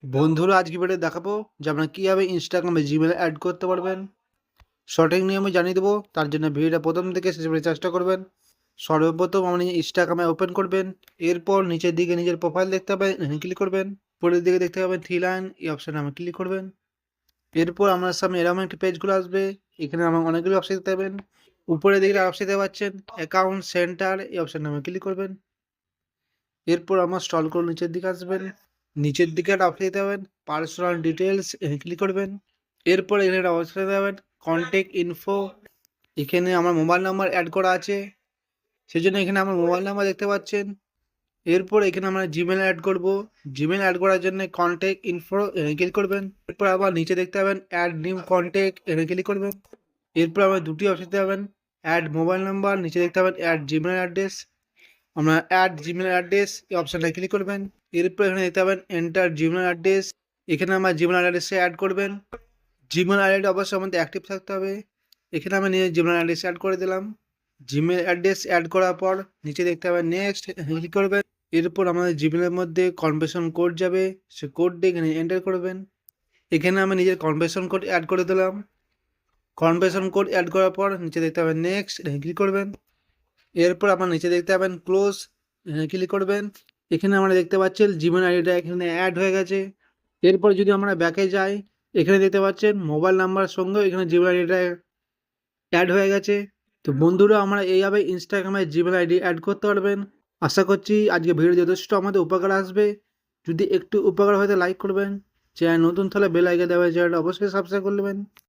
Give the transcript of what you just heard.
বন্ধুরা আজকে ভিডিও দেখাবো যে আপনারা কীভাবে ইনস্টাগ্রামে জিমেল অ্যাড করতে পারবেন। সঠিক নিয়মে জানিয়ে দেবো, তার জন্য ভিডিওটা প্রথম থেকে শেষ পর্যন্ত চেষ্টা করবেন। সর্বপ্রথম আপনি ইনস্টাগ্রামে ওপেন করবেন, এরপর নিচের দিকে নিজের প্রোফাইল দেখতে পাবেন, এখানে ক্লিক করবেন। উপরের দিকে দেখতে পাবেন থ্রি লাইন, এই অপশানে আমি ক্লিক করবেন। এরপর আপনার সামনে এরকম একটি পেজগুলো আসবে, এখানে আমার অনেকগুলো অপশান দেখতে পাবেন। উপরের দিকে অপশান দেখতে পাচ্ছেন অ্যাকাউন্ট সেন্টার, এই অপশানে আমি ক্লিক করবেন। এরপর আমার স্ক্রল করে নিচের দিকে আসবেন, নিচের দিকে একটা অপশন দিতে পারবেন পার্সোনাল ডিটেলস, এখানে ক্লিক করবেন। এরপর এখানে একটা অপশন দিতে পারবেন কন্ট্যাক্ট ইনফো, এখানে আমার মোবাইল নাম্বার অ্যাড করা আছে, সেজন্য এখানে আমার মোবাইল নাম্বার দেখতে পাচ্ছেন। এরপর এখানে আমরা জিমেল অ্যাড করব, জিমেল অ্যাড করার জন্য কন্ট্যাক্ট ইনফো এখানে ক্লিক করবেন। এরপর আবার নিচে দেখতে পাবেন অ্যাড নিউ কন্ট্যাক্ট, এখানে ক্লিক করবেন। এরপর আবার দুটি অপশন দিতে পাবেন অ্যাড মোবাইল নাম্বার, নিচে দেখতে পাবেন অ্যাড জিমেল অ্যাড্রেস, আমরা অ্যাড জিমেল অ্যাড্রেস এই অপশানটা ক্লিক করবেন। এরপর এখানে দেখতে পাবেন এন্টার জিমেল অ্যাড্রেস, এখানে আমার জিমেল অ্যাড্রেসে অ্যাড করবেন। জিমেল আইডি অবশ্যই আমাদের অ্যাক্টিভ থাকতে হবে। এখানে আমি নিজের জিমেল অ্যাড্রেস অ্যাড করে দিলাম। জিমেল অ্যাড্রেস অ্যাড করার পর নিচে দেখতে পাবেন নেক্সট, ক্লিক করবেন। এরপর আমাদের জিমেলের মধ্যে কনভার্সন কোড যাবে, সে কোডটি এখানে এন্টার করবেন। এখানে আমি নিজের কনভার্সন কোড অ্যাড করে দিলাম। কনভার্সন কোড অ্যাড করার পর নিচে দেখতে পাবেন নেক্সট, ক্লিক করবেন। এরপর আপনার নিচে দেখতে পাবেন ক্লোজ, ক্লিক করবেন। এখানে আমরা দেখতে পাচ্ছেন জিমেল আইডিটা এখানে অ্যাড হয়ে গেছে। এরপর যদি আমরা ব্যাকে যাই, এখানে দেখতে পাচ্ছেন মোবাইল নাম্বার সঙ্গে এখানে জিমেল আইডিটা অ্যাড হয়ে গেছে। তো বন্ধুরা আমরা এইভাবে ইনস্টাগ্রামে জিমেল আইডি অ্যাড করতে পারবেন। আশা করছি আজকে ভিডিও যথেষ্ট আমাদের উপকার আসবে। যদি একটু উপকার হয়তো লাইক করবেন, চ্যানেল নতুন তাহলে বেল আইকন দেবেন, চ্যানেলটা অবশ্যই সাবস্ক্রাইব করে নেবেন।